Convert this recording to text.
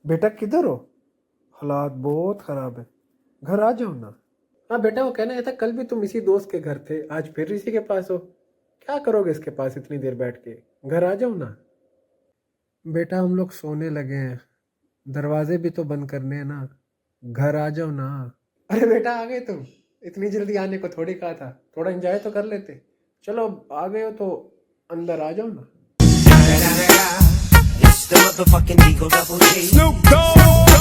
बेटा किधर हो? हालात बहुत खराब है, घर आ जाओ ना। हाँ बेटा, वो कहना था कल भी तुम इसी दोस्त के घर थे, आज फिर इसी के पास हो। क्या करोगे इसके पास इतनी देर बैठ के? घर आ जाओ ना। बेटा हम लोग सोने लगे हैं, दरवाजे भी तो बंद करने हैं ना। घर आ जाओ ना। अरे बेटा आ गए तुम, इतनी जल्दी आने को थोड़ी कहा था, थोड़ा एंजॉय तो कर लेते। चलो आ गए हो तो अंदर आ जाओ ना। It's the motherfucking Eagle Double G. Snoop Dogg.